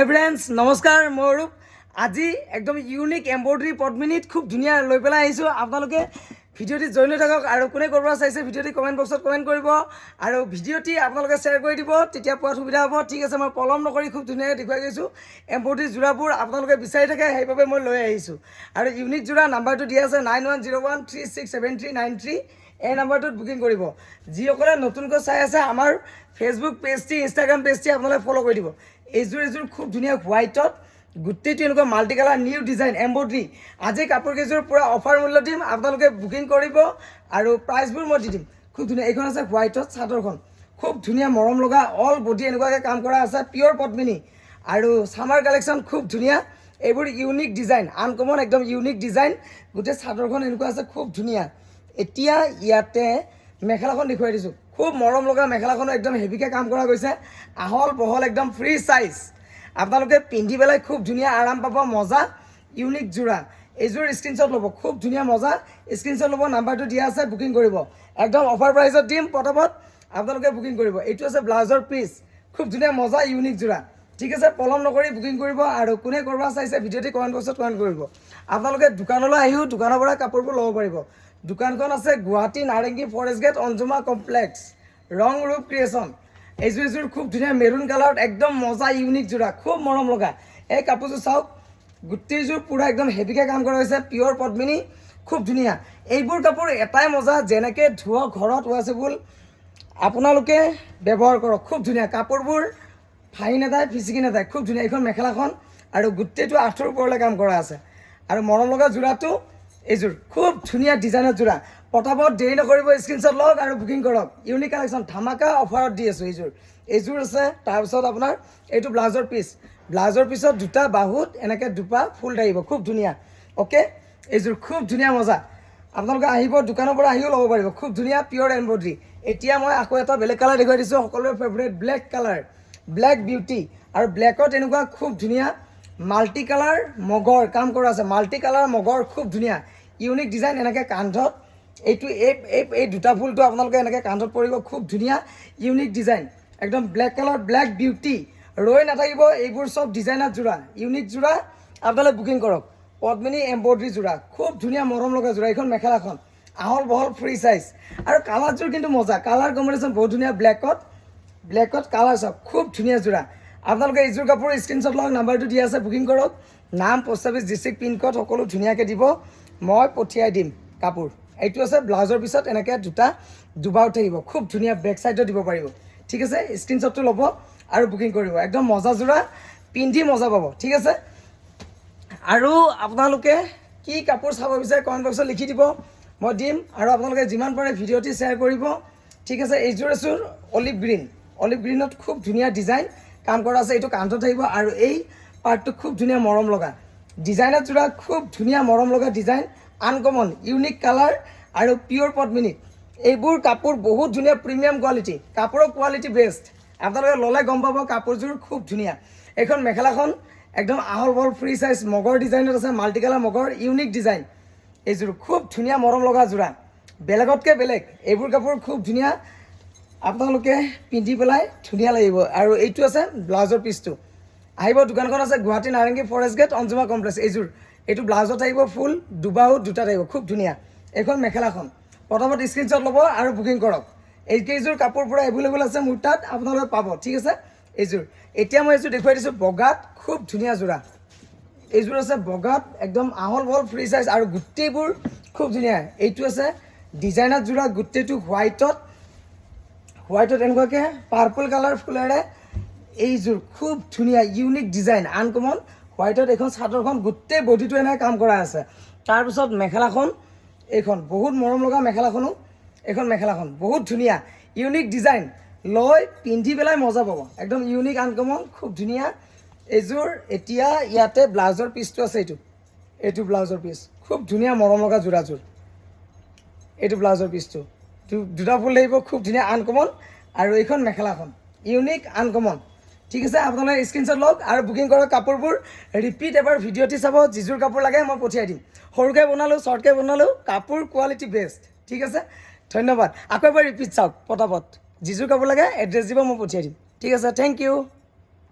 friends নমস্কাৰ মই অৰূপ আজি একদম ইউনিক এম্ব্ৰইডাৰী পদ্মিনীত খুব ধুনীয়া লৈ পেলাই আহিছোঁ আপোনালোকে ভিডিঅ'টি জইন হৈ থাকক আৰু কোনে ক'ৰব চাইছে ভিডিঅ'টি কমেণ্ট বক্সত কমেণ্ট কৰিব আৰু ভিডিঅ'টি আপোনালোকে শ্বেয়াৰ কৰি দিব তেতিয়া পোৱাত সুবিধা হ'ব ঠিক আছে মই পলম নকৰি খুব ধুনীয়াকৈ দেখুৱাই গৈছোঁ এম্ব্ৰইডাৰী যোৰাবোৰ আপোনালোকে বিচাৰি থাকে সেইবাবে মই লৈ আহিছোঁ আৰু ইউনিক যোৰা নাম্বাৰটো দিয়া আছে 9101367393 এই নাম্বাৰটোত বুকিং কৰিব যিসকলে নতুনকৈ চাই আছে আমাৰ ফেচবুক পেজটি ইনষ্টাগ্ৰাম পেজটি আপোনালোকে ফ'ল' কৰি দিব এইযোৰ খুব ধুনীয়া হোৱাইটত গোটেইটো এনেকুৱা multi colour new design embroidery আজি কাপোৰকেইযোৰ পূৰা অফাৰ মূল্য দিম আপোনালোকে বুকিং কৰিব আৰু প্ৰাইচবোৰ মই দি দিম খুব ধুনীয়া এইখন আছে হোৱাইটত চাদৰখন খুব ধুনীয়া মৰম লগা অল বডি এনেকুৱাকৈ কাম কৰা আছে পিয়'ৰ পদ্মিনী আৰু ছামাৰ কালেকশ্যন খুব ধুনীয়া এইবোৰ ইউনিক ডিজাইন আনকমন একদম ইউনিক ডিজাইন গোটেই চাদৰখন এনেকুৱা আছে খুব ধুনীয়া এতিয়া ইয়াতে মেখেলাখন দেখুৱাই দিছোঁ খুব মৰম লগা মেখেলাখনো একদম হেভিকৈ কাম কৰা গৈছে আহল বহল একদম ফ্ৰী চাইজ আপোনালোকে পিন্ধি পেলাই খুব ধুনীয়া আৰাম পাব মজা ইউনিক যোৰা এইযোৰ স্ক্ৰীনশ্বট ল'ব খুব ধুনীয়া মজা স্ক্ৰীনশ্বট ল'ব নাম্বাৰটো দিয়া আছে বুকিং কৰিব একদম অফাৰ প্ৰাইচত দিম পটাপট আপোনালোকে বুকিং কৰিব এইটো আছে ব্লাউজৰ পিচ খুব ধুনীয়া মজা ইউনিক যোৰা ঠিক আছে পলম নকৰি বুকিং কৰিব আৰু কোনে ক'ৰব চাইছে ভিডিঅ'টি কমেণ্ট বক্সত কমেণ্ট কৰিব আপোনালোকে দোকানলৈ আহিও দোকানৰ পৰা কাপোৰবোৰ ল'ব পাৰিব দোকানখন আছে গুৱাহাটী নাৰেংগী ফৰেষ্ট গেট অঞ্জুমা কমপ্লেক্স ৰং ৰূপ ক্ৰিয়েশ্যন এইযোৰ খুব ধুনীয়া মেৰুণ কালাৰত একদম মজা ইউনিক যোৰা খুব মৰম লগা এই কাপোৰযোৰ চাওক গোটেইযোৰ পূৰা একদম হেভিকৈ কাম কৰা হৈছে পিয়'ৰ পদ্মিনী খুব ধুনীয়া এইবোৰ কাপোৰ এটাই মজা যেনেকৈ ধুৱক ঘৰত ৱাছেবল আপোনালোকে ব্যৱহাৰ কৰক খুব ধুনীয়া কাপোৰবোৰ ফাহি নাযায় ফিচিকি নাযায় খুব ধুনীয়া এইখন মেখেলাখন আৰু গোটেইটো আঁঠুৰ ওপৰলৈ কাম কৰা আছে আৰু মৰম লগা যোৰাটো এইযোৰ খুব ধুনীয়া ডিজাইনৰ যোৰা পটাপট দেৰি নকৰিব স্ক্ৰীনশ্বট লওক আৰু বুকিং কৰক ইউনিক কালেকশ্যন ধামাকা অফাৰত দি আছোঁ এইযোৰ আছে তাৰপিছত আপোনাৰ এইটো ব্লাউজৰ পিছত দুটা বাহুত এনেকৈ দুপা ফুল থাকিব খুব ধুনীয়া অ'কে এইযোৰ খুব ধুনীয়া মজা আপোনালোকে আহিব দোকানৰ পৰা আহিও ল'ব পাৰিব খুব ধুনীয়া পিয়'ৰ এম্ব্ৰইডাৰী এতিয়া মই আকৌ এটা বেলেগ কালাৰ দেখুৱাই দিছোঁ সকলোৰে favourite black colour black beauty আৰু ব্লেকত এনেকুৱা খুব ধুনীয়া মাল্টি কালাৰ মগৰ কাম কৰা আছে মাল্টি কালাৰ মগৰ খুব ধুনীয়া ইউনিক ডিজাইন এনেকৈ কান্ধত এইটো এই দুটা ফুলটো আপোনালোকে এনেকৈ কান্ধত পৰিব খুব ধুনীয়া ইউনিক ডিজাইন একদম ব্লেক কালাৰ ব্লেক বিউটি ৰৈ নাথাকিব এইবোৰ চব ডিজাইনাৰ যোৰা ইউনিক যোৰা আপোনালোকে বুকিং কৰক পদ্মিনী এম্ব্ৰইডাৰী যোৰা খুব ধুনীয়া মৰম লগা যোৰা এইখন মেখেলাখন আহল বহল ফ্ৰী চাইজ আৰু কালাৰযোৰ কিন্তু মজা কালাৰ কম্বিনেশ্যন বহুত ধুনীয়া ব্লেকত কালাৰ চাওক খুব ধুনীয়া যোৰা আপোনালোকে এইযোৰ কাপোৰ স্ক্ৰীনশ্বট লওক নাম্বাৰটো দিয়া আছে বুকিং কৰক নাম পোষ্ট অফিচ ডিষ্ট্ৰিক্ট পিনক'ড সকলো ধুনীয়াকৈ দিব মই পঠিয়াই দিম কাপোৰ এইটো আছে ব্লাউজৰ পিছত এনেকৈ দুবাৰ থাকিব খুব ধুনীয়া বেক ছাইডত দিব পাৰিব ঠিক আছে স্ক্ৰীনশ্বটটো ল'ব আৰু বুকিং কৰিব একদম মজা যোৰা পিন্ধি মজা পাব ঠিক আছে আৰু আপোনালোকে কি কাপোৰ চাব বিচাৰে কমেণ্ট বক্সত লিখি দিব মই দিম আৰু আপোনালোকে যিমান পাৰে ভিডিঅ'টি শ্বেয়াৰ কৰিব ঠিক আছে এইযোৰ আছোঁ অলিভ গ্ৰীণত খুব ধুনীয়া ডিজাইন কাম কৰা আছে এইটো কান্ধত থাকিব আৰু এই পাৰ্টটো খুব ধুনীয়া মৰম লগা ডিজাইনাৰ যোৰা খুব ধুনীয়া মৰম লগা ডিজাইন আনকমন ইউনিক কালাৰ আৰু পিয়'ৰ পদ্মিনী এইবোৰ কাপোৰ বহুত ধুনীয়া প্ৰিমিয়াম কোৱালিটি কাপোৰৰ কোৱালিটি বেষ্ট আপোনালোকে ল'লে গম পাব কাপোৰযোৰ খুব ধুনীয়া এইখন মেখেলাখন একদম আহল বহল ফ্ৰী চাইজ মগৰ ডিজাইনত আছে মাল্টি কালাৰ মগৰ ইউনিক ডিজাইন এইযোৰ খুব ধুনীয়া মৰম লগা যোৰা বেলেগতকৈ বেলেগ এইবোৰ কাপোৰ খুব ধুনীয়া আপোনালোকে পিন্ধি পেলাই ধুনীয়া লাগিব আৰু এইটো আছে ব্লাউজৰ পিচটো আহিব দোকানখন আছে গুৱাহাটী নাৰেংগী ফৰেষ্ট গেট অঞ্জুমা কমপ্লেক্স এইটো ব্লাউজত থাকিব ফুল দুবাহুত দুটা থাকিব খুব ধুনীয়া এইখন মেখেলাখন প্ৰথমত স্ক্ৰীনশ্বট ল'ব আৰু বুকিং কৰক এইকেইযোৰ কাপোৰ পূৰা এভেইলেবল আছে মোৰ তাত আপোনালোকে পাব ঠিক আছে এতিয়া মই এইযোৰ দেখুৱাই দিছোঁ বগাত খুব ধুনীয়া যোৰা এইযোৰ আছে বগাত একদম আহল বহল ফ্ৰী চাইজ আৰু গোটেইবোৰ খুব ধুনীয়া এইটো আছে ডিজাইনাৰ যোৰা গোটেইটো হোৱাইটত এনেকুৱাকৈ পাৰ্পল কালাৰ ফুলেৰে এইযোৰ খুব ধুনীয়া ইউনিক ডিজাইন আনকমন হোৱাইটত এইখন চাদৰখন গোটেই বডিটো এনেকৈ কাম কৰা আছে তাৰপিছত মেখেলাখন এইখন বহুত মৰম লগা এইখন মেখেলাখন বহুত ধুনীয়া ইউনিক ডিজাইন লৈ পিন্ধি পেলাই মজা পাব একদম ইউনিক আনকমন খুব ধুনীয়া এইযোৰ এতিয়া ইয়াতে ব্লাউজৰ পিচটো আছে এইটো ব্লাউজৰ পিচ খুব ধুনীয়া মৰম লগা যোৰাযোৰ এইটো ব্লাউজৰ পিচটো দুটা ফুল লাগিব খুব ধুনীয়া আনকমন আৰু এইখন মেখেলাখন ইউনিক আনকমন ঠিক আছে আপোনালোকে স্ক্ৰীনশ্বট লওক আৰু বুকিং কৰক কাপোৰবোৰ ৰিপিট এবাৰ ভিডিঅ'টি চাব যিযোৰ কাপোৰ লাগে মই পঠিয়াই দিম সৰুকৈ বনালোঁ শ্বৰ্টকৈ বনালোঁ কাপোৰ কোৱালিটি বেষ্ট ঠিক আছে ধন্যবাদ আকৌ এবাৰ ৰিপিট চাওক পটাপট যিযোৰ কাপোৰ লাগে এড্ৰেছ দিব মই পঠিয়াই দিম ঠিক আছে থেংক ইউ